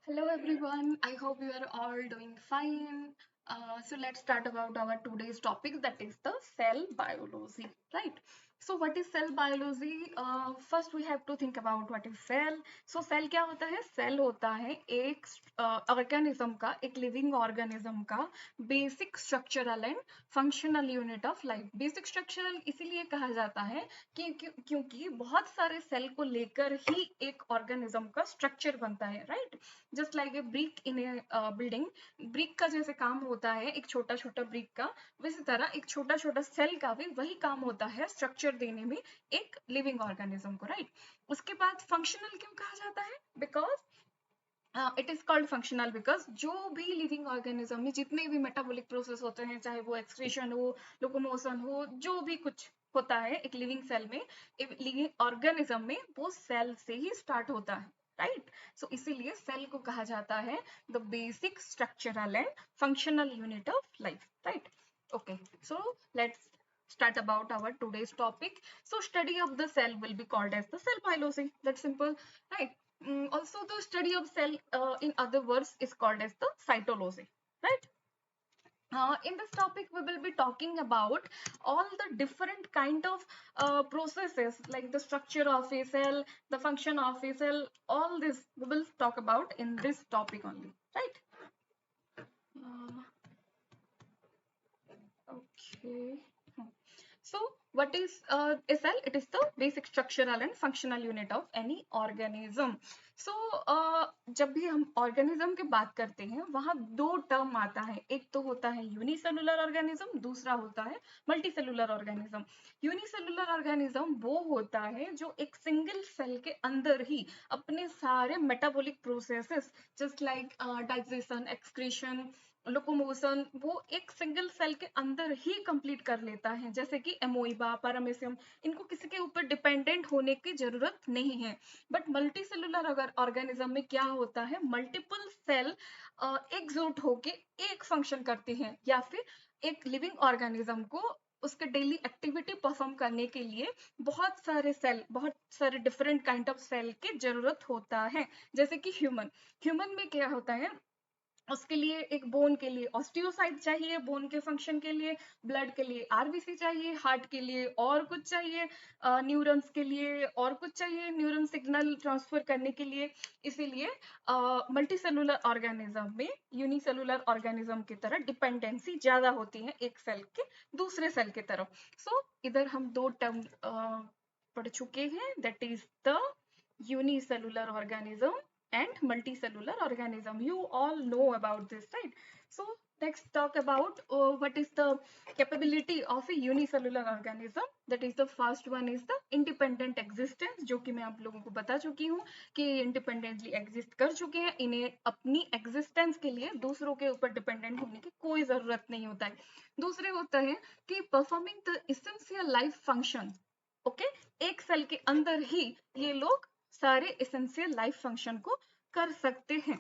Hello everyone, I hope you are all doing fine. So let's start about our today's topic, that is the cell biology, right? So what is cell biology? First we have to think about what is cell. So cell क्या होता है? Cell होता है एक organism का, एक living organism का basic structural and functional unit of life. Basic structural इसीलिए कहा जाता है क्योंकि बहुत सारे सेल को लेकर ही एक ऑर्गेनिज्म का स्ट्रक्चर बनता है, right? Just like a brick in A building. Brick का जैसे काम होता है एक छोटा छोटा ब्रिक का, वैसे तरह एक छोटा छोटा सेल का भी वही काम होता है स्ट्रक्चर देने में एक लिविंग ऑर्गेनिज्म को, राइट? उसके बाद फंक्शनल क्यों कहा जाता है? Because it is called functional because जो भी लिविंग ऑर्गेनिज्म में जितने भी मेटाबॉलिक प्रोसेस होते हैं, चाहे वो एक्सक्रीशन हो, लोकोमोशन हो, जो भी कुछ होता है एक लिविंग सेल में, एक लिविंग ऑर्गेनिज्म में, वो सेल से ही स्टार्ट होता है, राइट? सो इसीलिए सेल को कहा जाता है the basic structural and functional unit of life, right? Okay, so let's start about our today's topic. So study of the cell will be called as the cell biology. That's simple, right? Also the study of cell, in other words, is called as the cytology, right? In this topic we will be talking about all the different kind of processes, like the structure of a cell, the function of a cell. All this we will talk about in this topic only, right? uh, okay. So what is a cell? It is the basic structural and functional unit of any organism. So जब भी हम organism की बात करते हैं, वहाँ दो term आता है. एक तो होता है यूनिसेलुलर ऑर्गेनिज्म, दूसरा होता है मल्टीसेलुलर ऑर्गेनिज्म. यूनिसेलुलर ऑर्गेनिज्म वो होता है जो एक सिंगल सेल के अंदर ही अपने सारे metabolic processes, just like digestion, excretion, locomotion, वो एक सिंगल सेल के अंदर ही कंप्लीट कर लेता है. जैसे कि एमोइबा, पैरामीशियम, इनको किसी के ऊपर डिपेंडेंट होने की जरूरत नहीं है. बट मल्टीसेलुलर अगर ऑर्गेनिज्म में क्या होता है, मल्टीपल सेल एकजुट होके एक फंक्शन करते हैं, या फिर एक लिविंग ऑर्गेनिज्म को उसके डेली एक्टिविटी परफॉर्म करने के लिए बहुत सारे सेल, बहुत सारे डिफरेंट काइंड ऑफ सेल की जरूरत होता है. जैसे कि ह्यूमन में क्या होता है, उसके लिए एक बोन के लिए ऑस्टियोसाइट चाहिए, बोन के फंक्शन के लिए, ब्लड के लिए आरबीसी चाहिए, हार्ट के लिए और कुछ चाहिए, न्यूरॉन्स के लिए और कुछ चाहिए, न्यूरॉन सिग्नल ट्रांसफर करने के लिए. इसीलिए मल्टी सेलुलर ऑर्गेनिज्म में यूनिसेलुलर ऑर्गेनिज्म की तरह डिपेंडेंसी ज्यादा होती है एक सेल के दूसरे सेल की तरफ. सो इधर हम दो टर्म पढ़ चुके हैं, that is the unicellular organism and multicellular organism. You all know about this, right? So next talk about what is the capability of a unicellular organism. That is the first one is the independent existence, जो कि मैं आप लोगों को बता चुकी हूँ कि independently exist कर चुके हैं. इन्हें अपनी existence के लिए दूसरों के ऊपर dependent होने की कोई जरूरत नहीं होता है. दूसरे होता है कि performing the essential life function. Okay, एक सेल के अंदर ही ये लोग सारे एसेंशियल लाइफ फंक्शन को कर सकते हैं.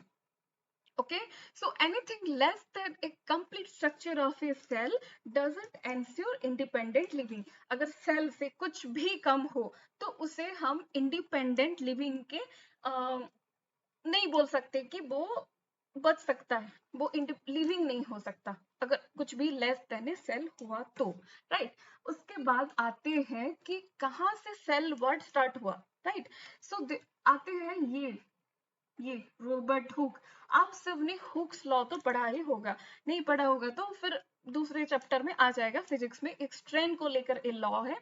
Okay, so anything less than a complete structure of a cell doesn't ensure independent living. अगर सेल से कुछ भी कम हो तो उसे हम इंडिपेंडेंट लिविंग के नहीं बोल सकते कि वो बच सकता है, वो लिविंग नहीं हो सकता अगर कुछ भी लेस देन ए सेल हुआ तो, राइट? उसके बाद आते हैं कि कहाँ से सेल वर्ड स्टार्ट हुआ, राइट? सो आते हैं ये रॉबर्ट हुक. आप सबने हुक्स लॉ तो पढ़ा ही होगा, नहीं पढ़ा होगा तो फिर दूसरे चैप्टर में आ जाएगा. फिजिक्स में एक स्ट्रेन को लेकर ए लॉ है,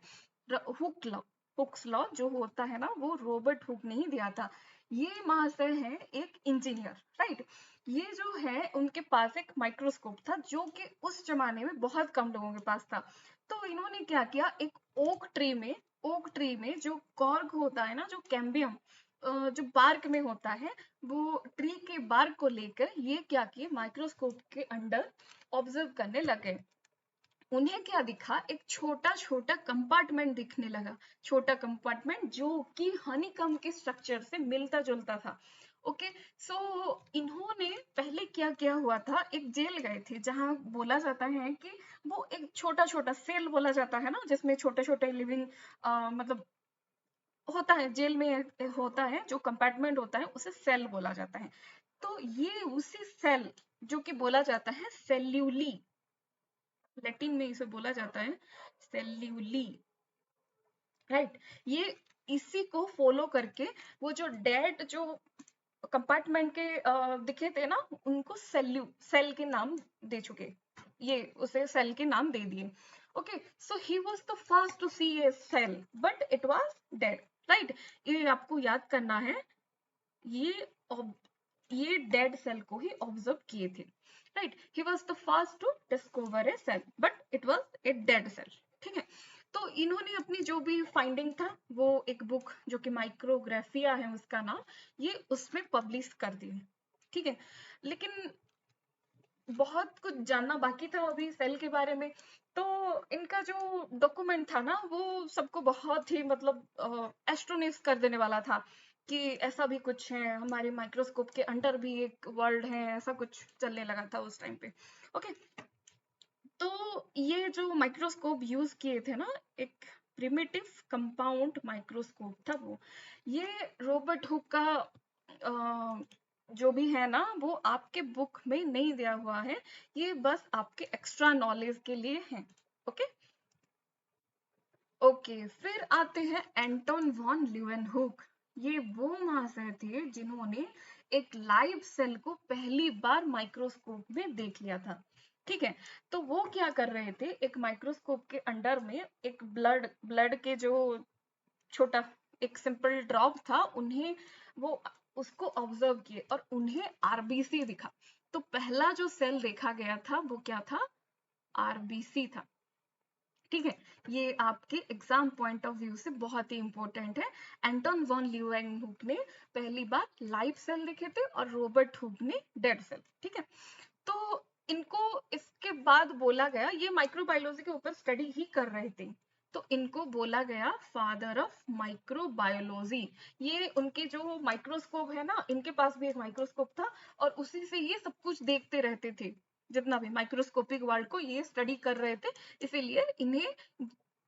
हुक लॉ. हुक्स लॉ जो होता है ना, वो रॉबर्ट हुक ने ही दिया था. ये महाशय है एक इंजीनियर, राइट? ये जो है उनके पास एक माइक्रोस्कोप था जो कि उस जमाने में बहुत कम लोगों के पास था. तो इन्होंने क्या किया, एक ओक ट्री में जो कॉर्क होता है ना, जो कैम्बियम जो बार्क में होता है, वो ट्री के बार्क को लेकर ये क्या किए, माइक्रोस्कोप के अंडर ऑब्जर्व करने लगे. उन्हें क्या दिखा, एक छोटा छोटा कंपार्टमेंट दिखने लगा. छोटा कंपार्टमेंट जो कि हनीकॉम्ब के स्ट्रक्चर से मिलता जुलता था. ओके, सो इन्होंने पहले क्या किया हुआ था, एक जेल गए थे जहां बोला जाता है कि वो एक छोटा छोटा सेल बोला जाता है ना, जिसमें छोटे छोटे लिविंग मतलब होता है, जेल में होता है जो कंपार्टमेंट होता है, उसे सेल बोला जाता है. तो ये उसी सेल जो कि बोला जाता है सेल्यूली, लैटिन में इसे बोला जाता है सेल्यूली, राइट। ये इसी को फॉलो करके वो जो डेड जो कंपार्टमेंट के दिखे थे ना, उनको सेल के नाम दे चुके, ये उसे सेल के नाम दे दिए। Okay, so he was the first to see a cell but it was dead, right. ये आपको याद करना है, ये ये डेड सेल को ही ऑब्जर्व किए थे, right. He was the first to discover a cell but it was a dead cell, ठीक है। तो इन्होंने अपनी जो भी फाइंडिंग था वो एक बुक जो कि माइक्रोग्राफिया है उसका नाम, ये उसमें पब्लिश कर दी, ठीक है। लेकिन बहुत कुछ जानना बाकी था अभी सेल के बारे में। तो इनका जो डॉक्यूमेंट था ना वो सबको बहुत ही मतलब एस्ट्रोनिस कर देने वाला था कि ऐसा भी कुछ है, हमारे माइक्रोस्कोप के अंडर भी एक वर्ल्ड है, ऐसा कुछ चलने लगा था उस टाइम पे। ओके, तो ये जो माइक्रोस्कोप यूज किए थे ना, एक प्रिमिटिव कंपाउंड माइक्रोस्कोप था वो। ये रॉबर्ट हुक का जो भी है ना वो आपके बुक में नहीं दिया हुआ है, ये बस आपके एक्स्ट्रा नॉलेज के लिए है। ओके ओके, फिर आते हैं एंटोन वॉन ल्यूवेनहुक। ये वो महाशय थे जिन्होंने एक लाइव सेल को पहली बार माइक्रोस्कोप में देख लिया था, ठीक है। तो वो क्या कर रहे थे, एक माइक्रोस्कोप के अंडर में एक ब्लड के जो छोटा एक सिंपल ड्रॉप था, उन्हें वो उसको ऑब्जर्व किए और उन्हें आरबीसी दिखा। तो पहला जो सेल देखा गया था वो क्या था, आरबीसी था, ठीक है। ये आपके एग्जाम पॉइंट ऑफ व्यू से बहुत ही इंपॉर्टेंट है। एंटोन वॉन ल्यूवेनहुक ने पहली बार लाइव सेल देखे थे और रॉबर्ट हुक ने डेड सेल, ठीक है। तो इनको इसके बाद बोला गया, ये माइक्रोबायोलॉजी के ऊपर स्टडी ही कर रहे थे, तो इनको बोला गया फादर ऑफ माइक्रोबायोलॉजी। ये उनके जो माइक्रोस्कोप है ना, इनके पास भी एक माइक्रोस्कोप था और उसी से ये सब कुछ देखते रहते थे, जितना भी माइक्रोस्कोपिक वर्ल्ड को ये स्टडी कर रहे थे, इसीलिए इन्हें,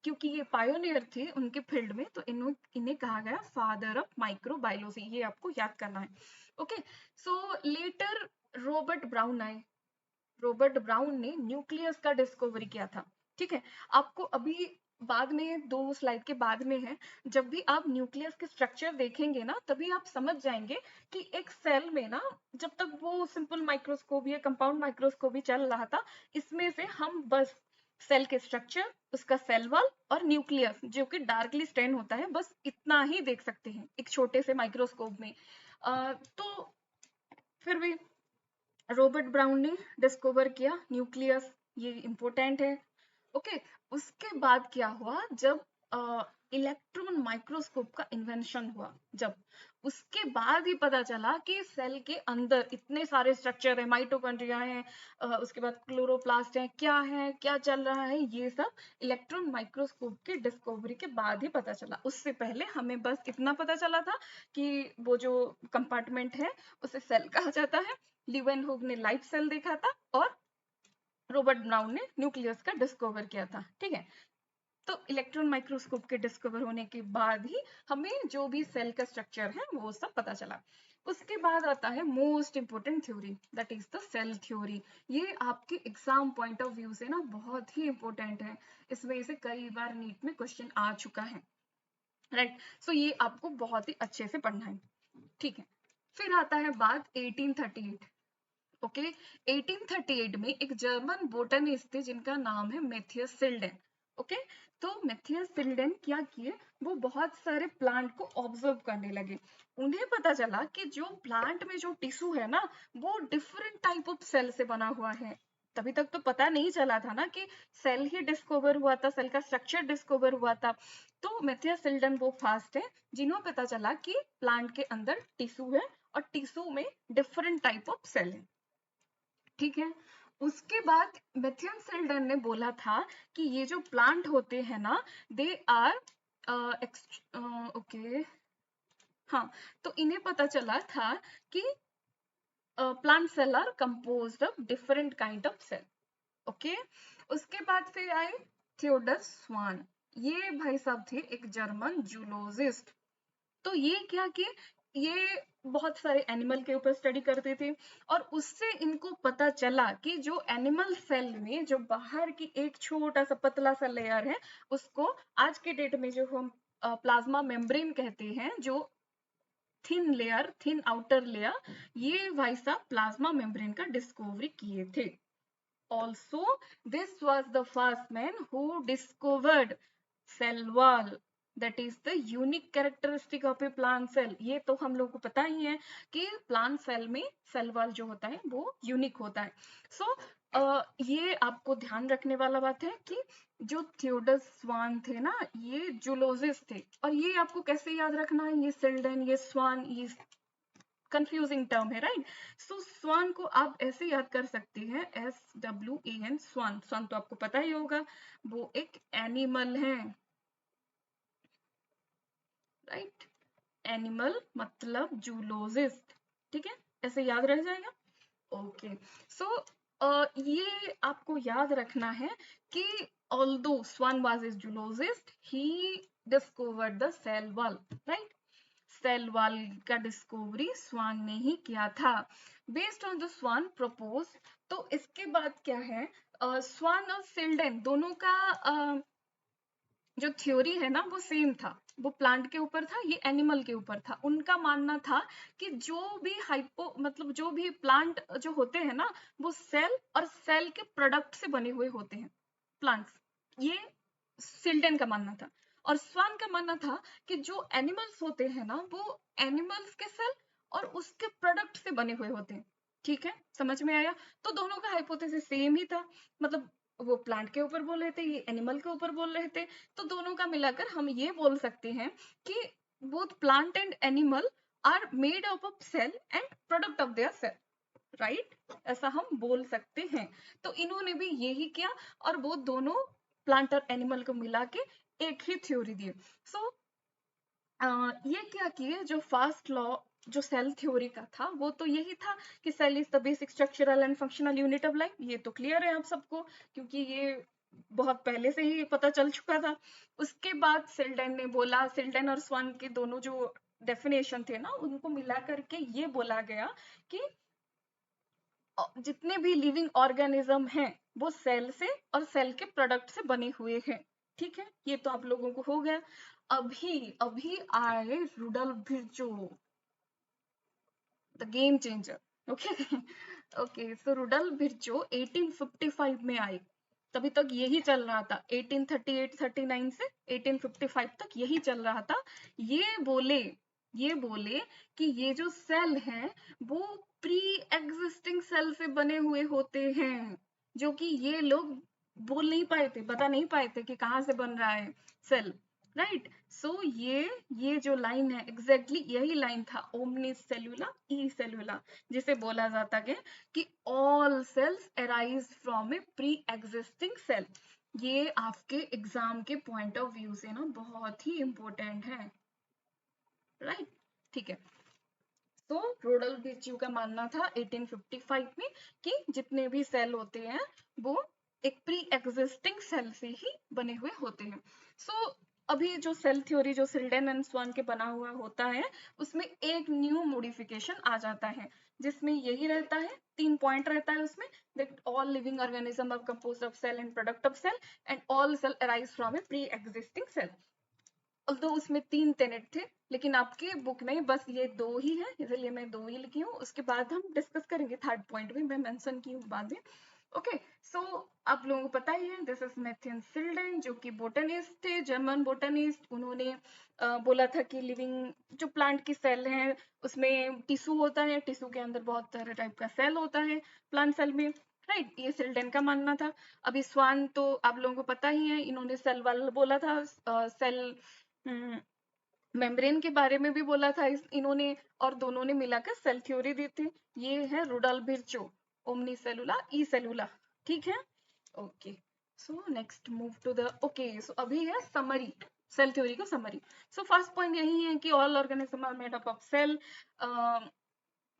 क्योंकि ये पायोनियर थे उनके फील्ड में, तो इन्हें कहा गया फादर ऑफ माइक्रोबायोलॉजी, ये आपको याद करना है। ओके, सो लेटर रॉबर्ट ब्राउन आए। रॉबर्ट ब्राउन ने न्यूक्लियस का डिस्कवरी किया था, ठीक है। आपको अभी बाद में 2 स्लाइड के बाद में है, जब भी आप न्यूक्लियस के स्ट्रक्चर देखेंगे ना तभी आप समझ जाएंगे कि एक सेल में ना, जब तक वो सिंपल माइक्रोस्कोप या कंपाउंड माइक्रोस्कोप ही चल रहा था, इसमें से हम बस सेल के स्ट्रक्चर, उसका सेल वॉल और न्यूक्लियस जो कि डार्कली स्टेन होता है, बस इतना ही देख सकते हैं एक छोटे से माइक्रोस्कोप में। तो फिर भी रॉबर्ट ब्राउन ने डिस्कवर किया न्यूक्लियस, ये इंपॉर्टेंट है। ओके, उसके बाद क्या हुआ, जब इलेक्ट्रॉन माइक्रोस्कोप का इन्वेंशन हुआ, जब उसके बाद ही पता चला कि सेल के अंदर इतने सारे स्ट्रक्चर है, माइटोकॉन्ड्रिया है, उसके बाद क्लोरोप्लास्ट है, क्या चल रहा है, ये सब इलेक्ट्रॉन माइक्रोस्कोप के डिस्कवरी के बाद ही पता चला। उससे पहले हमें बस इतना पता चला था कि वो जो कंपार्टमेंट है उसे सेल कहा जाता है, लीवेनहुक ने लाइव सेल देखा था और रॉबर्ट ब्राउन ने न्यूक्लियस का डिस्कवर किया था, ठीक है। तो इलेक्ट्रॉन माइक्रोस्कोप के डिस्कवर होने के बाद ही हमें जो भी सेल का स्ट्रक्चर है वो सब पता चला। उसके बाद आता है most important theory, that is the cell theory. ये आपके एग्जाम पॉइंट ऑफ व्यू से ना बहुत ही इंपॉर्टेंट है, इस वजह से कई बार नीट में क्वेश्चन आ चुका है, राइट। सो ये आपको बहुत ही अच्छे से पढ़ना है, ठीक है। फिर आता है बात 1838। ओके, 1838 में एक जर्मन बोटनिस्ट थे जिनका नाम है मैथियस सिल्डेन। ओके, तो मैथियस सिल्डेन क्या किए, वो बहुत सारे प्लांट को ऑब्जर्व करने लगे। उन्हें पता चला कि जो प्लांट में जो टिश्यू है ना वो डिफरेंट टाइप ऑफ सेल से बना हुआ है। तभी तक तो पता नहीं चला था ना कि सेल ही डिस्कवर हुआ था, सेल का स्ट्रक्चर डिस्कवर हुआ था। तो मैथियस सिल्डेन वो फास्ट है जिन्हों पता चला कि प्लांट के अंदर टिश्यू है और टिश्यू में डिफरेंट टाइप ऑफ सेल है, ठीक है। उसके बाद मेथियन सेल्डन ने बोला था कि ये जो प्लांट होते हैं ना, दे आर ओके, हाँ, तो इन्हें पता चला था कि plant cell are composed of different kind of cell. Okay, उसके बाद फिर आए थियोडर स्वान। ये भाई साहब थे एक जर्मन जूलॉजिस्ट। तो ये क्या कि ये बहुत सारे एनिमल के ऊपर स्टडी करते थे और उससे इनको पता चला कि जो एनिमल सेल में जो बाहर की एक छोटा सा पतला सा लेयर है, उसको आज के डेट में जो हम प्लाज्मा मेम्ब्रेन कहते हैं, जो thin layer, thin outer layer, ये भाई साहब प्लाज्मा मेम्ब्रेन का डिस्कवरी किए थे। Also, this was the first man who discovered cell wall, that is the unique characteristic of a plant cell. ये तो हम लोग को पता ही है कि प्लांट सेल में सेल वॉल जो होता है वो यूनिक होता है। ये आपको ध्यान रखने वाला बात है कि जो थियोडर स्वान थे ना, ये जूलॉजिस्ट थे। और ये आपको कैसे याद रखना है, ये सेल्डन, ये स्वान, ये कंफ्यूजिंग टर्म है, राइट। सो स्वान को आप ऐसे याद कर सकते हैं, SWAN, स्वान। स्वान तो आपको पता ही होगा, वो एक एनिमल है, राइट। एनिमल मतलब जूलॉजिस्ट, ठीक है, ऐसे याद रह जाएगा। ओके, सो ये आपको याद रखना है कि although Swan was a zoologist, he discovered the cell wall, right? Cell wall का डिस्कवरी स्वान ने ही किया था। Based on the Schwann propose, तो इसके बाद क्या है, स्वान और सेल्डन दोनों का जो थ्योरी है ना वो सेम था। वो प्लांट के ऊपर था, ये एनिमल के ऊपर था। उनका मानना था कि जो भी हाइपो मतलब जो भी प्लांट जो होते हैं ना, वो सेल और सेल के प्रोडक्ट से बने हुए होते हैं प्लांट्स। ये सिल्टन का मानना था। और स्वान का मानना था कि जो एनिमल्स होते हैं ना, वो एनिमल्स के सेल और उसके प्रोडक्ट से बने हुए होते हैं। ठीक है, समझ में आया। तो दोनों का हाइपोथेसिस सेम ही था, मतलब वो प्लांट के ऊपर बोल रहे थे, ये एनिमल के ऊपर बोल रहे थे। तो दोनों का मिलाकर हम ये बोल सकते हैं कि both plant and animal are made up of cell and product of their cell, right, ऐसा हम बोल सकते हैं। तो इन्होंने भी यही किया और वो दोनों प्लांट और एनिमल को मिला के एक ही थ्योरी दी। सो ये क्या किए, जो फर्स्ट लॉ जो सेल थ्योरी का था वो तो यही था कि cell is the basic structural and functional unit of life. ये तो क्लियर है आप सबको, क्योंकि ये बहुत पहले से ही पता चल चुका था। उसके बाद सिल्डन ने बोला, सिल्डन और स्वान के दोनों जो डेफिनेशन थे ना, उनको मिला करके ये बोला गया कि जितने भी लिविंग ऑर्गेनिज्म हैं वो सेल से और सेल के प्रोडक्ट से बने हुए हैं। ठीक है, ये तो आप लोगों को हो गया। अभी अभी आए Rudolf Virchow, the game changer. Okay okay, so Rudolf Virchow 1855 में आए। तभी तक यही चल रहा था, 1838-39 से 1855 तक यही चल रहा था। ये बोले ये बोले कि ये जो सेल है वो प्री एग्जिस्टिंग सेल से बने हुए होते हैं, जो कि ये लोग बोल नहीं पाए थे, बता नहीं पाए थे कि कहाँ से बन रहा है सेल, राइट। सो ये जो लाइन है एग्जैक्टली यही लाइन था, ओमनी सेलुला ई सेलुला, जिसे बोला जाता है कि all cells arise from a pre existing cell. ये आपके एग्जाम के पॉइंट ऑफ व्यू से ना बहुत ही इंपॉर्टेंट है, राइट। ठीक है, तो रुडोल्फ विर्च्यू का मानना था 1855 में कि जितने भी सेल होते हैं वो एक प्री एग्जिस्टिंग सेल से ही बने हुए होते हैं। सो अभी जो सेल थ्योरी जो सिल्डन एंड स्वान के बना हुआ होता है, उसमें एक न्यू मॉडिफिकेशन आ जाता है, जिसमें यही रहता है, 3 पॉइंट रहता है उसमें, that all living organism are composed of cell and product of cell and all cell arise from a pre existing cell. तो उसमें 3 टेनेट थे, लेकिन आपके बुक में बस ये 2 ही है, इसलिए मैं 2 ही लिखी हूँ। उसके बाद हम डिस्कस करेंगे, थर्ड पॉइंट भी मैं मेंशन की हूँ बाद में। ओके, सो आप लोगों को पता ही है, दिस इज मैथियन सिल्डन, जो कि बोटनिस्ट थे, जर्मन बोटनिस्ट। उन्होंने बोला था कि लिविंग जो प्लांट की सेल है उसमें टिश्यू होता है, टिश्यू के अंदर बहुत सारे टाइप का सेल होता है प्लांट सेल में, राइट। ये सिल्डन का मानना था। अभी स्वान तो आप लोगों को पता ही है, इन्होंने सेल वाल बोला था, सेल मेम्ब्रेन के बारे में भी बोला था इन्होंने, और दोनों ने मिलाकर सेल थ्योरी दी थी। ये है रुडोल्फ विर्चो, ओमनी सेलुला ई सेलुला, ठीक है। Okay, so next move to the, okay, so अभी है समरी, सेल थ्योरी का समरी। सो फर्स्ट पॉइंट यही है कि all organism are made up of cell.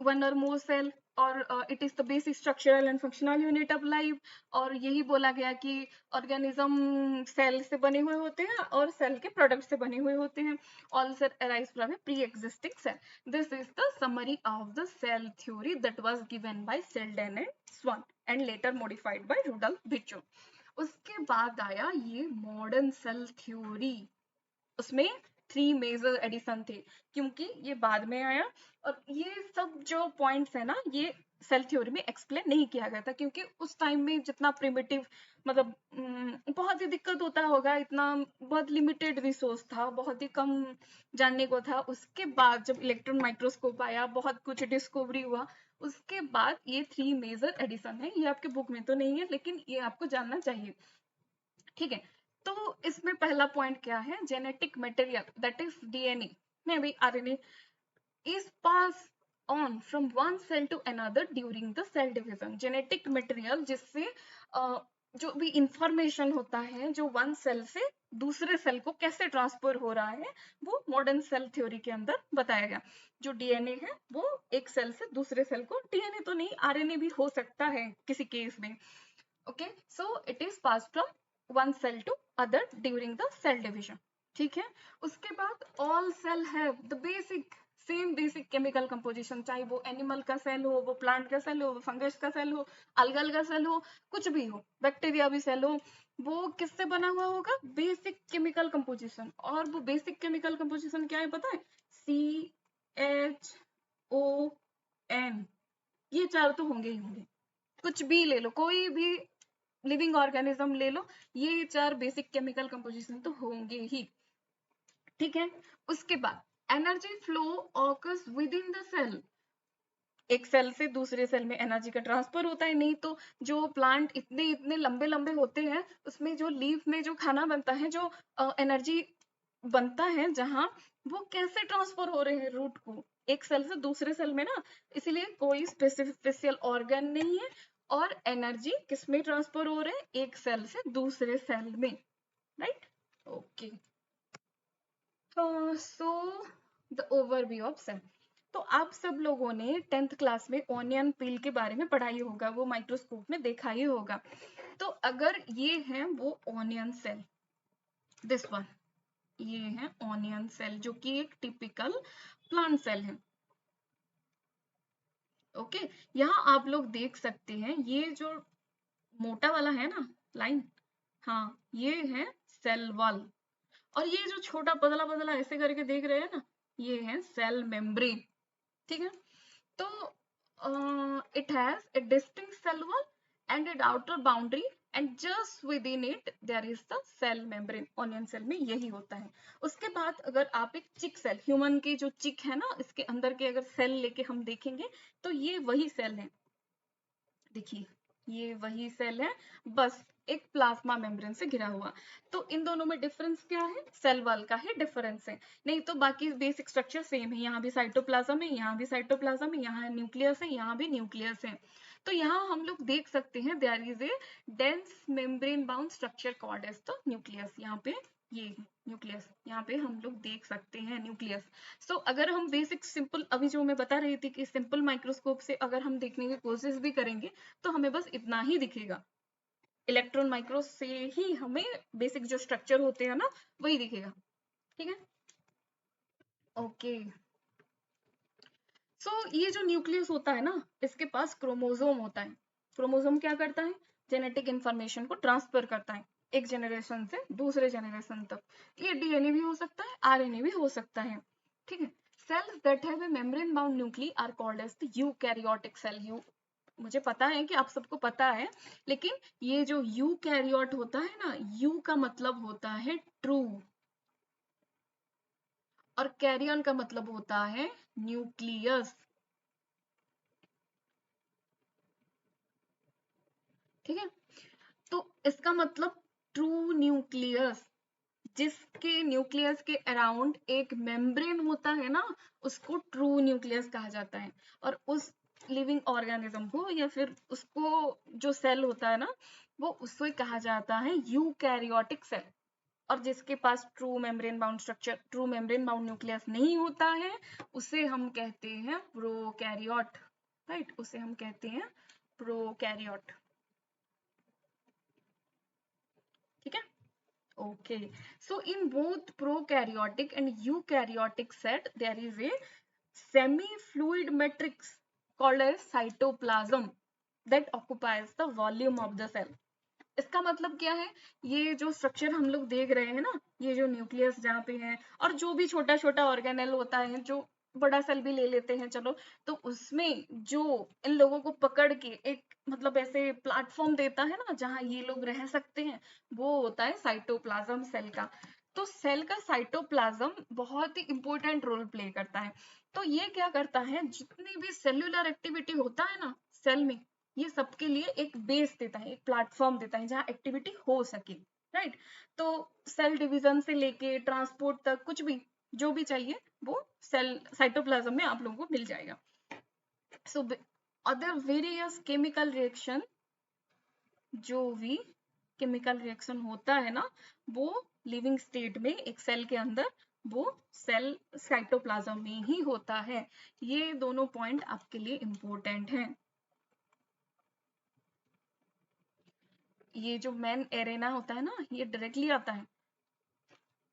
One or more cell, और it is the basic structural and functional unit of life. और यही बोला गया कि ऑर्गेनिज्म सेल से बने हुए होते हैं और सेल के प्रोडक्ट से बने हुए होते हैं। All cell arise from a pre existing cell. This is the summary of the cell theory that was given by Schleiden and Schwann and later modified by Rudolf Virchow. उसके बाद आया ये मॉडर्न सेल थ्योरी। उसमें 3 major addition थे, क्योंकि ये बाद में आया। और ये सब जो पॉइंट्स है ना, ये सेल थ्योरी में एक्सप्लेन नहीं किया गया था, क्योंकि उस टाइम में जितना प्रिमिटिव, मतलब बहुत ही दिक्कत होता होगा, इतना बहुत लिमिटेड रिसोर्स था, बहुत ही कम जानने को था। उसके बाद जब इलेक्ट्रॉन माइक्रोस्कोप आया, बहुत कुछ डिस्कवरी हुआ, उसके बाद ये 3 मेजर एडिशन है। ये आपके बुक में तो नहीं है, लेकिन ये आपको जानना चाहिए, ठीक है। तो इसमें पहला पॉइंट क्या है, genetic material that is DNA में भी RNA is passed on from one cell to another during the cell division। Genetic material जिससे जो भी इंफॉर्मेशन होता है, जो वन सेल से दूसरे सेल को कैसे ट्रांसफर हो रहा है, वो मॉडर्न सेल थ्योरी के अंदर बताया गया। जो डीएनए है वो एक सेल से दूसरे सेल को, डीएनए तो नहीं, आरएनए भी हो सकता है किसी केस में, okay, so it is passed from one cell to other during the cell division, ठीक है। उसके बाद all cell have the basic same basic chemical composition, चाहे वो एनिमल का सेल हो, वो प्लांट का सेल हो, वो फंगस का सेल हो, अलगल का सेल हो, कुछ भी हो, बैक्टीरिया भी सेल हो, वो किससे बना हुआ होगा, बेसिक केमिकल कंपोजिशन। और वो बेसिक केमिकल कंपोजिशन क्या है पता है, CHON, ये चार तो होंगे ही होंगे, कुछ भी ले लो, कोई भी लिविंग ऑर्गेनिज्म ले लो, ये चार बेसिक केमिकल कंपोजिशन तो होंगे ही, ठीक है। उसके बाद energy flow occurs within the cell, एक सेल से दूसरे सेल में एनर्जी का ट्रांसफर होता है। नहीं तो जो प्लांट इतने इतने लंबे लंबे होते हैं, उसमें जो लीफ में जो खाना बनता है, जो एनर्जी बनता है, जहां वो कैसे ट्रांसफर हो रहे हैं रूट को, एक सेल से दूसरे सेल में ना, इसलिए कोई स्पेसिफिक ऑर्गन नहीं है। और एनर्जी किसमें ट्रांसफर हो रहे हैं, एक सेल से दूसरे सेल में, right, okay. So the overview of cell. तो आप सब लोगों ने 10th क्लास में ऑनियन पील के बारे में पढ़ा ही होगा, वो माइक्रोस्कोप में देखा ही होगा। तो अगर ये है वो ऑनियन सेल, दिस वन, ये है ऑनियन सेल, जो कि एक टिपिकल प्लांट सेल है, ओके। यहाँ आप लोग देख सकते हैं, ये जो मोटा वाला है ना लाइन, हाँ, ये है सेल वॉल। और ये जो छोटा पतला पतला ऐसे करके देख रहे हैं ना, ये है सेल मेम्ब्रेन, ठीक है। तो it has a distinct cell wall and an outer boundary, and just within it there is the cell membrane। Onion cell में यही होता है। उसके बाद अगर आप एक चिक सेल, ह्यूमन की जो चिक है ना, इसके अंदर के अगर सेल लेके हम देखेंगे, तो ये वही सेल है, देखिए ये वही सेल है, बस एक प्लाज्मा मेम्ब्रेन से घिरा हुआ। तो इन दोनों में डिफरेंस क्या है, सेल वॉल का ही डिफरेंस है, नहीं तो बाकी बेसिक स्ट्रक्चर सेम है। यहाँ भी साइटोप्लाज्म है, यहाँ भी साइटोप्लाज्म है, यहाँ न्यूक्लियस है, यहाँ भी न्यूक्लियस है। तो यहाँ हम लोग देख सकते हैं there is a dense membrane bound structure called as the nucleus. यहाँ पे ये न्यूक्लियस, यहाँ पे हम लोग देख सकते हैं न्यूक्लियस। सो अगर हम बेसिक सिंपल, अभी जो मैं बता रही थी कि सिंपल माइक्रोस्कोप से अगर हम देखने की कोशिश भी करेंगे, तो हमें बस इतना ही दिखेगा, इलेक्ट्रॉन माइक्रो से ही हमें बेसिक जो स्ट्रक्चर होते हैं ना, वही दिखेगा, ठीक है, ओके। सो ये जो न्यूक्लियस होता है ना, इसके पास क्रोमोसोम होता है। क्रोमोसोम क्या करता है, जेनेटिक इंफॉर्मेशन को ट्रांसफर करता है एक जनरेशन से दूसरे जनरेशन तक। ये डीएनए भी हो सकता है, आरएनए भी हो सकता है, ठीक है। Cells that have a membrane bound nuclei are called as the eukaryotic cell. You, मुझे पता है कि आप सबको पता है, लेकिन ये जो यूकैरियोट होता है ना, यू का मतलब होता है ट्रू, और कैरियन का मतलब होता है न्यूक्लियस, ठीक है। तो इसका मतलब ट्रू न्यूक्लियस, जिसके न्यूक्लियस के अराउंड एक मेम्ब्रेन होता है ना, उसको ट्रू न्यूक्लियस कहा जाता है। और उस लिविंग ऑर्गेनिज्म को, या फिर उसको जो सेल होता है ना, वो उसको कहा जाता है यूकैरियोटिक सेल, और जिसके पास true membrane bound structure, true membrane bound nucleus नहीं होता है, उसे हम कहते हैं प्रोकैरियोट, राइट, उसे हम कहते हैं प्रोकैरियोट, ठीक है। Okay, so in both prokaryotic and eukaryotic set, there is a semi-fluid matrix called as cytoplasm that occupies the volume of the cell. इसका मतलब क्या है, ये जो स्ट्रक्चर हम लोग देख रहे हैं ना, ये जो न्यूक्लियस जहाँ पे है और जो भी छोटा छोटा ऑर्गेनेल होता है, जो बड़ा सेल भी ले लेते हैं चलो, तो उसमें जो इन लोगों को पकड़ के एक मतलब ऐसे प्लेटफॉर्म देता है ना जहाँ ये लोग रह सकते हैं, वो होता है साइटोप्लाज्म सेल का। तो सेल का साइटोप्लाज्म बहुत ही इंपॉर्टेंट रोल प्ले करता है। तो ये क्या करता है, जितनी भी सेल्यूलर एक्टिविटी होता है ना सेल में, ये सबके लिए एक बेस देता है, एक प्लेटफॉर्म देता है जहाँ एक्टिविटी हो सके, राइट। तो सेल डिवीजन से लेके ट्रांसपोर्ट तक कुछ भी जो भी चाहिए वो सेल साइटोप्लाज्म में आप लोगों को मिल जाएगा। So other various chemical reaction, जो भी केमिकल रिएक्शन होता है ना, वो लिविंग स्टेट में एक सेल के अंदर वो सेल साइटोप्लाज्म में ही होता है। ये दोनों पॉइंट आपके लिए इंपॉर्टेंट हैं। ये जो मेन एरेना होता है ना, ये डायरेक्टली आता है,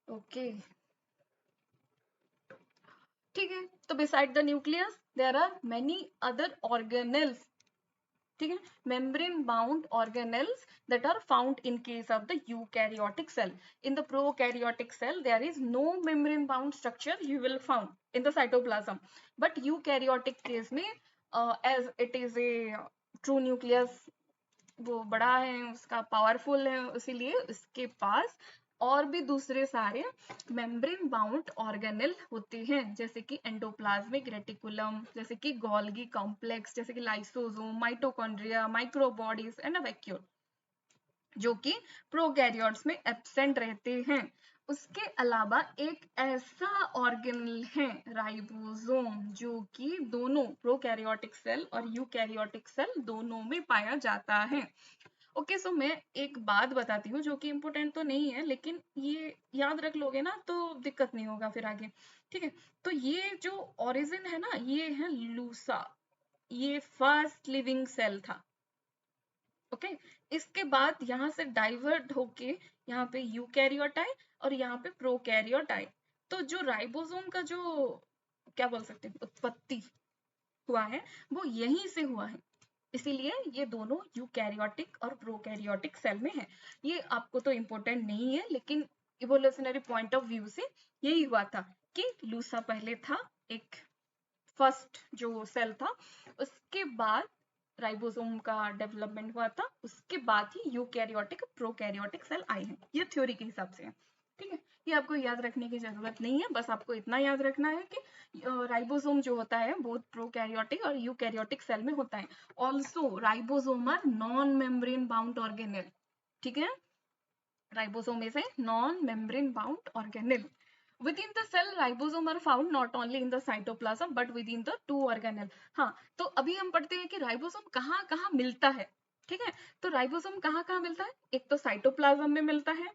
ओके, ठीक है। तो beside the nucleus there are many other organelles, ठीक है, membrane bound organelles that are found in case of the eukaryotic cell. In the prokaryotic cell there is no membrane bound structure you will found in the cytoplasm, but eukaryotic case में as it is a true nucleus, वो बड़ा है, उसका powerful है, इसीलिए इसके पास और भी दूसरे सारे मेम्ब्रेन बाउंड ऑर्गेनेल होते हैं, जैसे कि एंडोप्लाज्मिक रेटिकुलम, जैसे कि गोल्गी कॉम्प्लेक्स, जैसे कि lysosome, mitochondria, microbodies and vacuole, जो कि प्रोकैरियोट्स में एब्सेंट रहते हैं। उसके अलावा एक ऐसा ऑर्गेनल है राइबोसोम, जो कि दोनों प्रोकैरियोटिक सेल और यूकैरियोटिक सेल दोनों में पाया जाता है। ओके, सो मैं एक बात बताती हूँ जो कि इम्पोर्टेंट तो नहीं है, लेकिन ये याद रख लोगे ना तो दिक्कत नहीं होगा फिर आगे, ठीक है। तो ये जो ओरिजिन है ना, ये है लूसा, ये फर्स्ट लिविंग सेल था, ओके। इसके बाद यहाँ से डाइवर्ट होके यहाँ पे यूकैरियोट आए और यहाँ पे प्रोकैरियोट आए। तो जो राइबोसोम का जो क्या बोल सकते हैं उत्पत्ति हुआ है, वो यहीं से हुआ है, इसीलिए ये दोनों यूकैरियोटिक और प्रोकैरियोटिक सेल में है। ये आपको तो इम्पोर्टेंट नहीं है, लेकिन इवोल्यूशनरी पॉइंट ऑफ व्यू से यही हुआ था कि लूसा पहले था, एक फर्स्ट जो सेल था, उसके बाद राइबोसोम का डेवलपमेंट हुआ था, उसके बाद ही यूकैरियोटिक प्रोकैरियोटिक सेल आए हैं, ये थ्योरी के हिसाब से है, ठीक है। ये आपको याद रखने की जरूरत नहीं है, बस आपको इतना याद रखना है कि राइबोसोम जो होता है बोथ प्रोकैरियोटिक और यूकैरियोटिक सेल में होता है। Also ribosome are non membrane bound organelle, ठीक है, ribosome is a non membrane bound organelle. Within the cell, ribosome are found not only in the cytoplasm but within the two organelle. हाँ, तो अभी हम पढ़ते हैं कि राइबोसोम कहाँ कहाँ मिलता है, ठीक है। तो राइबोसोम कहाँ कहाँ मिलता है, एक तो साइटोप्लाज्म में मिलता है,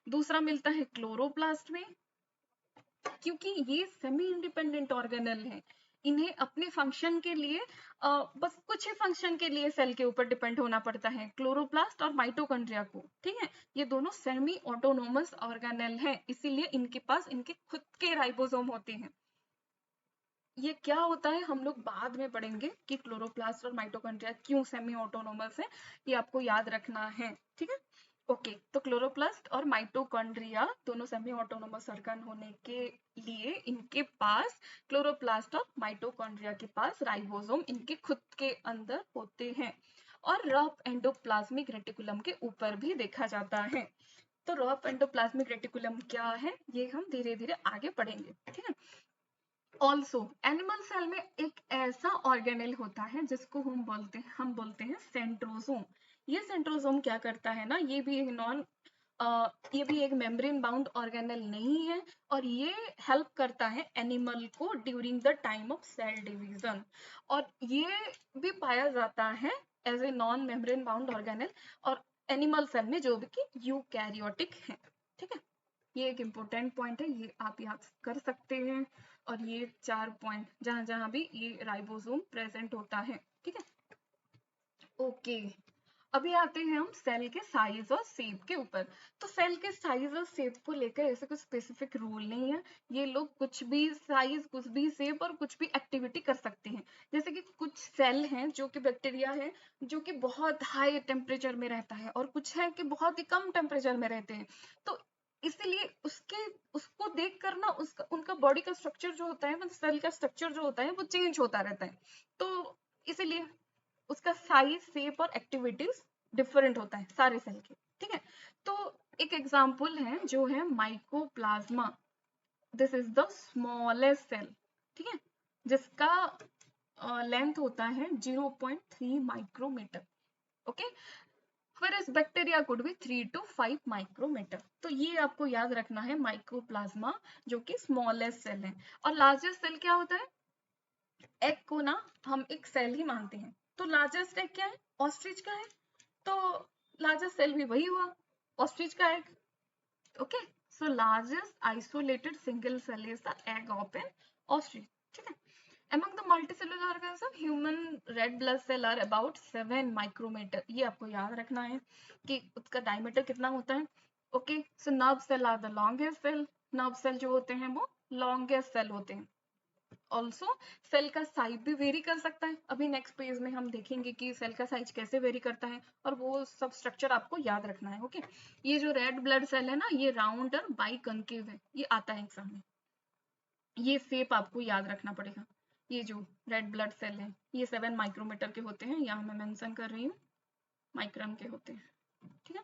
दूसरा मिलता है क्लोरोप्लास्ट में, क्योंकि ये सेमी इंडिपेंडेंट ऑर्गेनेल हैं, इन्हें अपने फंक्शन के लिए बस कुछ ही फंक्शन के लिए सेल के ऊपर डिपेंड होना पड़ता है, क्लोरोप्लास्ट और माइटोकॉन्ड्रिया को, ठीक है। ये दोनों सेमी ऑटोनोमस ऑर्गेनेल हैं, इसीलिए इनके पास इनके खुद के राइबोसोम होते हैं। ये क्या होता है हम लोग बाद में पढ़ेंगे कि क्लोरोप्लास्ट और माइटोकॉन्ड्रिया क्यों सेमी ऑटोनोमस है, ये आपको याद रखना है, ठीक है। ओके, तो क्लोरोप्लास्ट और माइटोकॉन्ड्रिया दोनों सेमी ऑटोनोमस ऑर्गन होने के लिए इनके पास, क्लोरोप्लास्ट और माइटोकॉन्ड्रिया के पास राइबोसोम इनके खुद के अंदर होते हैं, और रफ एंडोप्लाज्मिक रेटिकुलम के ऊपर भी देखा जाता है। तो रफ एंडोप्लाज्मिक रेटिकुलम क्या है, ये हम धीरे धीरे आगे पढ़ेंगे, ठीक है। ऑल्सो एनिमल सेल में एक ऐसा ऑर्गेनेल होता है जिसको हम बोलते हैं सेंट्रोसोम। ये सेंट्रोसोम क्या करता है ना, ये भी एक मेम्ब्रेन बाउंड ऑर्गेनेल नहीं है, और ये हेल्प करता है एनिमल को during the time of cell division, और ये भी पाया जाता है as a non membrane bound organelle और एनिमल सेल में जो भी कि यूकैरियोटिक है, ठीक है। ये एक इम्पोर्टेंट पॉइंट है, ये आप याद कर सकते हैं। और ये 4 पॉइंट जहां जहां भी ये राइबोसोम प्रेजेंट होता है, ठीक है। ओके, अभी आते हैं हम सेल के साइज और शेप के ऊपर। तो सेल के साइज और शेप को लेकर ऐसे कुछ स्पेसिफिक रूल नहीं है, ये लोग कुछ भी साइज, कुछ भी शेप और कुछ भी एक्टिविटी कर सकते हैं। जैसे कि कुछ सेल हैं जो कि बैक्टीरिया है, जो कि बहुत हाई टेम्परेचर में रहता है, और कुछ है कि बहुत ही कम टेम्परेचर में रहते हैं। तो इसीलिए उसको देख कर ना उसका उनका बॉडी का स्ट्रक्चर जो होता है, मतलब सेल का स्ट्रक्चर जो होता है वो चेंज होता रहता है। तो इसीलिए उसका साइज, शेप और एक्टिविटीज डिफरेंट होता है सारे सेल के, ठीक है। तो एक एग्जांपल है जो है mycoplasma, this is the smallest cell, ठीक है, जिसका लेंथ होता है 0.3 micrometer, okay. whereas bacteria could be 3 to 5 micrometer. तो ये आपको याद रखना है, माइकोप्लाज्मा जो कि स्मॉलेस्ट सेल है। और लार्जेस्ट सेल क्या होता है? एग को ना हम एक सेल ही मानते हैं। तो लार्जेस्ट एग क्या है? ऑस्ट्रिच का है। तो लार्जेस्ट सेल भी वही हुआ, ऑस्ट्रिच का egg, okay. So largest isolated single cell is the egg of an ostrich, ठीक है। Among the multicellular organism, human red blood cell are about 7 micrometer. ये आपको याद रखना है कि उसका डायमीटर कितना होता है, okay. So nerve cell are the longest cell, nerve cell जो होते हैं वो लॉन्गेस्ट सेल होते हैं। ऑल्सो सेल का साइज भी वेरी कर सकता है, अभी नेक्स्ट पेज में हम देखेंगे कि सेल का साइज कैसे वेरी करता है, और वो सब स्ट्रक्चर आपको याद रखना है, ओके। ये जो रेड ब्लड सेल है ना, ये राउंड और बाई कंकेव है, ये आता है एग्जाम में। ये शेप आपको याद रखना पड़ेगा। ये जो रेड ब्लड सेल है ये 7 माइक्रोमीटर के होते हैं, यहाँ मैं मेंशन कर रही हूँ, माइक्रॉन के होते हैं, ठीक है।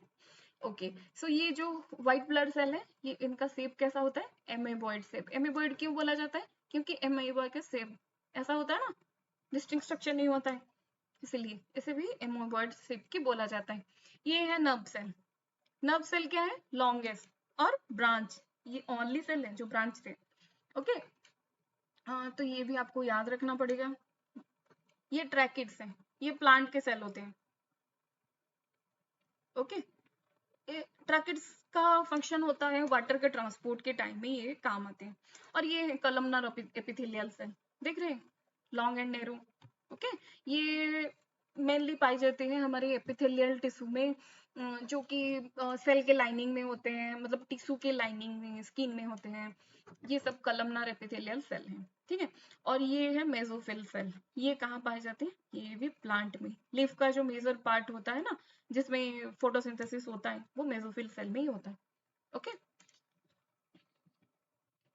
ओके, सो ये जो व्हाइट ब्लड सेल है, ये इनका शेप कैसा होता है? एमेबॉइड शेप। एमेबॉइड क्यों बोला जाता है? क्योंकि एमेबॉइड का शेप ऐसा होता है ना, डिस्टिंक्ट स्ट्रक्चर नहीं होता है, इसलिए इसे भी एमेबॉइड शेप की बोला जाता है। ये है नर्व सेल। नर्व सेल क्या है? लॉन्गेस्ट और ब्रांच, ये ओनली सेल है जो ब्रांच से, ओके। हाँ, तो ये भी आपको याद रखना पड़ेगा। ये ट्रैकिड्स हैं, ये प्लांट के सेल होते हैं, ओके। ट्रैकिड्स का फंक्शन होता है वाटर के ट्रांसपोर्ट के टाइम में ये काम आते हैं। और ये कलमनर एपिथेलियल सेल, देख रहे हैं, लॉन्ग एंड नैरो, ओके। ये मेनली पाई जाते हैं हमारे एपिथेलियल टिश्यू में, जो कि सेल के लाइनिंग में होते हैं, मतलब टिश्यू के लाइनिंग में, स्किन में होते हैं। ये सब कलमनर एपिथेलियल सेल हैं, ठीक है। और ये है मेसोफिल सेल, ये कहाँ पाए जाते हैं? ये भी प्लांट में। लीफ का जो मेजर पार्ट होता है ना, जिसमें फोटोसिंथेसिस होता है, वो मेसोफिल सेल में ही होता है, okay.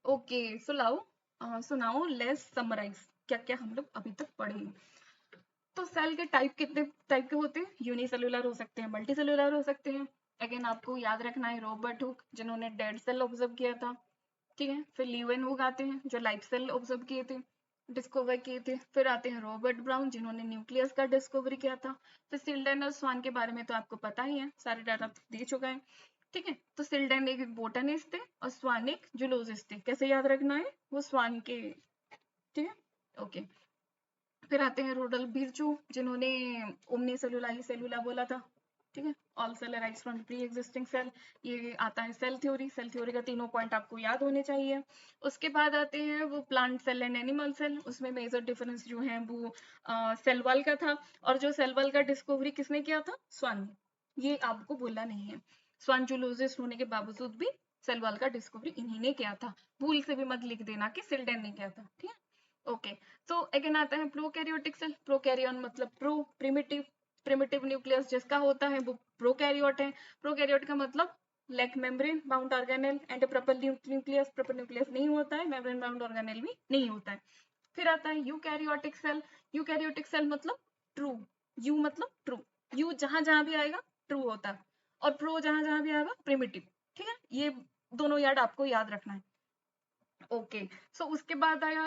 Okay, so now let's summarise क्या क्या हम लोग अभी तक पढ़े हैं। तो सेल के टाइप कितने टाइप के होते हैं? यूनिसेलुलर हो सकते हैं, मल्टी सेलुलर हो सकते हैं। अगेन आपको याद रखना है रॉबर्ट हुक, जिन्होंने डेड सेल ऑब्जर्व किया था, ठीक है। फिर लीवन हुक आते हैं जो लाइफ सेल ऑब्जर्व किए थे, डिस्कवर किए थे। फिर आते हैं रॉबर्ट ब्राउन, जिन्होंने न्यूक्लियस का डिस्कवरी किया था। फिर सिल्डन और स्वान के बारे में तो आपको पता ही है, सारे डाटा दे चुका है, ठीक है। तो सिल्डन एक बोटनिस्ट थे और स्वान एक जूलॉजिस्ट थे, कैसे याद रखना है? वो स्वान के, ठीक है, ओके। फिर आते हैं रोडल्फ बिरचू, जिन्होंने ओमनी सेलुला बोला था, ठीक है। All cell arise from pre existing cell, ये आता है सेल थ्योरी। सेल थ्योरी का तीनों पॉइंट आपको याद होने चाहिए। उसके बाद आते हैं वो plant cell and animal cell, उसमें मेजर डिफरेंस जो है वो सेल वॉल का था। और जो सेल वॉल का डिस्कवरी किसने किया था? स्वान ने, ये आपको बोलना नहीं है। स्वान जूलॉजिस्ट होने के बावजूद भी सेल वॉल का डिस्कवरी इन्हीं ने किया था, भूल से भी मत लिख देना कि सिल्डन ने किया था, ठीक है, ओके। तो अगेन आता है प्रोकैरियोटिक सेल। प्रोकैरियन मतलब प्रो, प्रिमिटिव, प्रिमिटिव न्यूक्लियस जिसका होता है वो प्रोकैरियोट है। प्रोकैरियोट का मतलब leg membrane bound organelle and proper nucleus, proper nucleus नहीं होता है, मेम्ब्रेन बाउंड ऑर्गेनेल भी नहीं होता है। फिर आता है यूकैरियोटिक सेल। यूकैरियोटिक सेल मतलब ट्रू, यू मतलब ट्रू, यू जहां जहां भी आएगा ट्रू होता है, और प्रो जहां जहां भी आएगा प्रिमिटिव, ठीक है। ये दोनों याद आपको याद रखना है, ओके। सो उसके बाद आया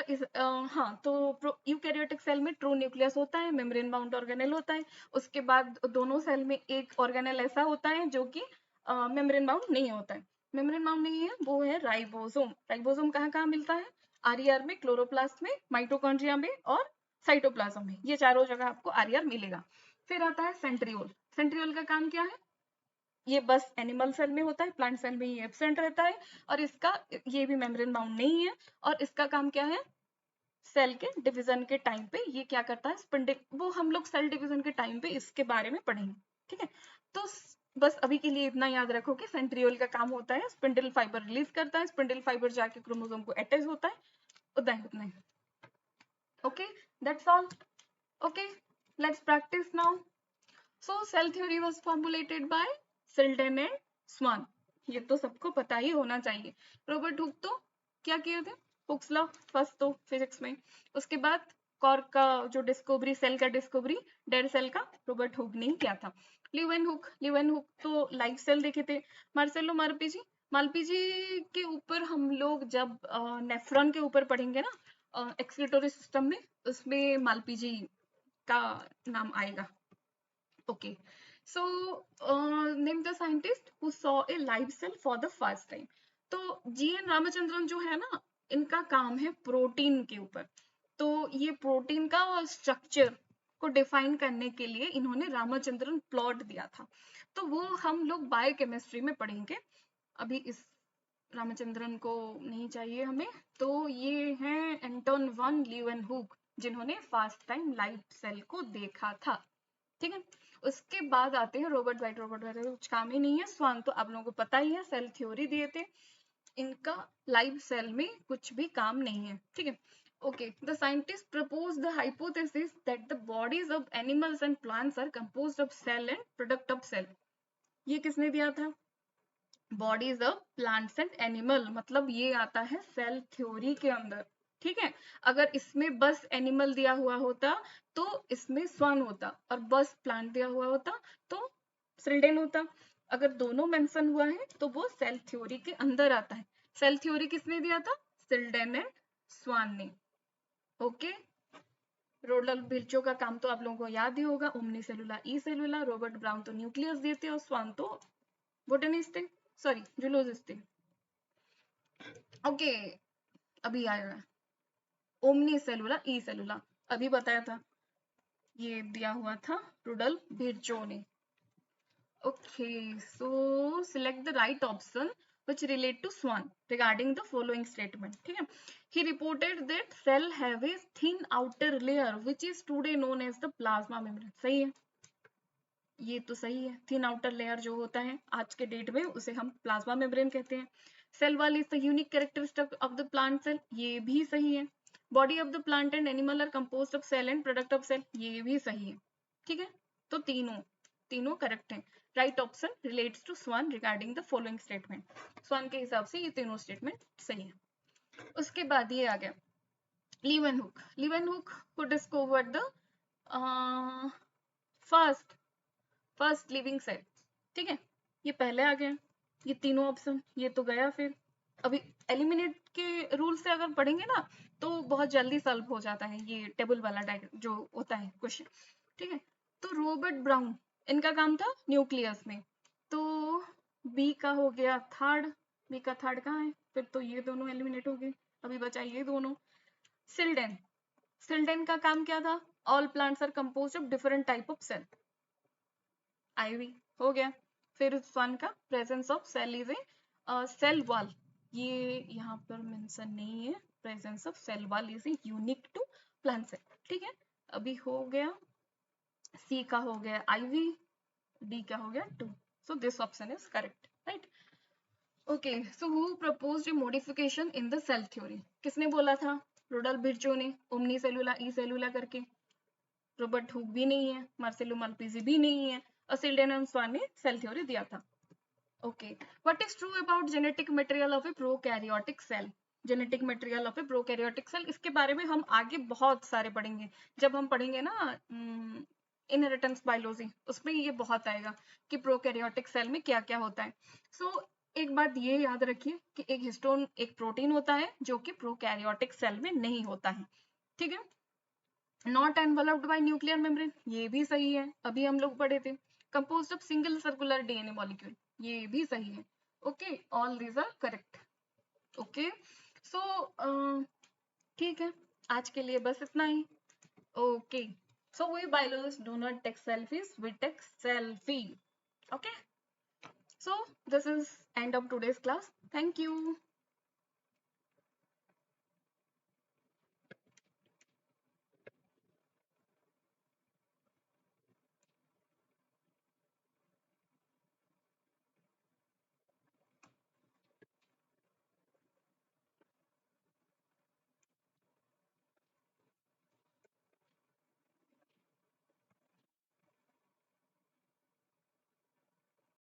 हाँ, तो यूकैरियोटिक सेल में ट्रू न्यूक्लियस होता है, मेम्ब्रेन बाउंड ऑर्गेनेल होता है। उसके बाद दोनों सेल में एक ऑर्गेनेल ऐसा होता है जो कि मेम्ब्रेन बाउंड नहीं होता है। मेम्ब्रेन बाउंड नहीं है, वो है राइबोसोम। राइबोसोम कहाँ कहाँ मिलता है? आरईआर में, क्लोरोप्लास्ट में, माइटोकॉन्ड्रिया में और साइटोप्लाज्म में, ये चारों जगह आपको आरईआर मिलेगा। फिर आता है सेंट्रियोल। सेंट्रियोल का काम क्या है? ये बस एनिमल सेल में होता है, प्लांट सेल में ये एब्सेंट रहता है, और इसका ये भी मेम्ब्रेन बाउंड नहीं है, और इसका काम क्या है, सेल के डिवीजन के टाइम पे ये क्या करता है, स्पिंडल, वो हम लोग सेल डिवीजन के टाइम पे इसके बारे में पढ़ेंगे, ठीक है। तो बस अभी के लिए इतना याद रखो कि सेंट्रियोल का काम होता है स्पिंडल फाइबर रिलीज करता है, स्पिंडल फाइबर जाके क्रोमोसोम को अटैच होता है, उतना ही। Okay, that's all. Okay, let's practice now. So cell theory was formulated by Selden and Swan. ये तो सबको पता ही होना चाहिए। रॉबर्ट हुक तो क्या किए थे, हुक्स लॉ फर्स्ट तो फिजिक्स में, उसके बाद कॉर्क का जो डिस्कवरी, सेल का डिस्कवरी, डेड सेल का, रॉबर्ट हुक ने ही किया था। लिवेन हुक तो लाइफ सेल देखे थे। मार्सेलो मालपीजी के ऊपर हम लोग जब नेफ्रॉन के ऊपर पढ़ेंगे ना एक्सक्रीटोरी सिस्टम में, उसमें मालपीजी का नाम आएगा। Okay, so name the scientist who saw a live cell for the first time. तो जीएन रामचंद्रन जो है ना, इनका काम है प्रोटीन के ऊपर। तो ये प्रोटीन का स्ट्रक्चर को डिफाइन करने के लिए इन्होंने रामचंद्रन प्लॉट दिया था, तो वो हम लोग बायोकेमिस्ट्री में पढ़ेंगे। अभी इस रामचंद्रन को नहीं चाहिए हमें। तो ये हैं एंटोन वन लीवेनहुक, जिन्होंने फर्स्ट टाइम लाइव सेल को देखा था, ठीक है। उसके बाद आते हैं रॉबर्ट वाइट का कुछ काम ही नहीं है। स्वान तो आप लोगों को पता ही है, सेल थ्योरी दिए थे, इनका लाइव सेल में कुछ भी काम नहीं है, ठीक है। Okay, the scientist propose the hypothesis that the bodies of animals and plants are composed of cell and product of cell. ये किसने दिया था, bodies of plants and animal, मतलब ये आता है सेल थ्योरी के अंदर, ठीक है। अगर इसमें बस एनिमल दिया हुआ होता तो इसमें स्वान होता, और बस प्लांट दिया हुआ होता तो सिल्डेन होता। अगर दोनों मेंशन हुआ है तो वो सेल थ्योरी के अंदर आता है। सेल थ्योरी किसने दिया था, सिल्डेन एंड स्वान ने। ओके, रोडल बिर्चो का काम तो आप लोगों को याद ही होगा, ओमनी सेलुला ई सेलुला। रॉबर्ट ब्राउन तो न्यूक्लियस देते और स्वान तो बोटनिस्ट थे, सॉरी जूलॉजिस्ट थे। ओके, अभी आएगा ओमनी सेलुला ई सेलुला, अभी बताया था, ये दिया हुआ था रुडल बिर्चो ने। Okay, so select the right option which relate to Swan regarding the following statement, ठीक है। He reported that cell have a thin outer layer which is today known as the plasma membrane। सही है, ये तो सही है। Thin outer layer जो होता है आज के डेट में उसे हम प्लाज्मा मेम्ब्रेन कहते हैं। Cell wall is the unique characteristic of the plant cell, ये भी सही है। Body of the plant and animal are composed of cell and product of cell, ये भी सही है, ठीक है। तो तीनों तीनों करेक्ट हैं। Right option relates to swan regarding the following statement. Swan के हिसाब से ये तीनों स्टेटमेंट सही है। उसके बाद ये आ गया Leeuwenhoek who discovered the first living cell, ठीक है। ये पहले आ गया, ये तीनों ऑप्शन, ये तो गया। फिर अभी एलिमिनेट के रूल से अगर पढ़ेंगे ना तो बहुत जल्दी सॉल्व हो जाता है ये टेबल वाला डायग्राम जो होता है क्वेश्चन, ठीक है। तो रॉबर्ट ब्राउन, इनका काम था न्यूक्लियस में, तो बी का हो गया थर्ड, बी का थर्ड कहाँ है, फिर तो ये दोनों एलिमिनेट हो गए, अभी बचा ये दोनों। सिल्डेन, सिल्डेन का काम क्या था, all plants are composed of different type of cell, IV हो गया। फिर वन का presence of cell is a cell wall, ये यहाँ पर मेंशन नहीं है, presence of cell wall is a unique to plant cell, ठीक है। अभी हो गया, सी का हो गया आईवी, डी का हो गया 2, so this option is correct, right. Okay, so who proposed a modification in the cell theory, किसने बोला था, रुडल बिर्चो ने, ओमनी सेलुला ई सेलुला करके। रॉबर्ट हुक भी नहीं है, मार्सेलो मालपीजी भी नहीं है, और सिल्डेन एंड स्वान ने सेल थ्योरी दिया था। Okay, what is true about genetic material of a prokaryotic cell, genetic material of a prokaryotic cell, इसके बारे में हम आगे बहुत सारे पढ़ेंगे। जब हम पढ़ेंगे ना इनहेरिटेंस बायोलॉजी, उसमें ये बहुत आएगा कि प्रोकैरियोटिक सेल में क्या क्या होता है। सो एक बात ये याद रखिए कि एक हिस्टोन एक प्रोटीन होता है जो कि प्रोकैरियोटिक सेल में नहीं होता है, ठीक है। Not enveloped by nuclear membrane, ये भी सही है, अभी हम लोग पढ़े थे। Composed of single circular DNA molecule, ये भी सही है। Okay, all these are correct. Okay, so ठीक है, आज के लिए बस इतना ही। Okay, so we biologists do not take selfies, we take selfie. Okay, So this is end of today's class. Thank you.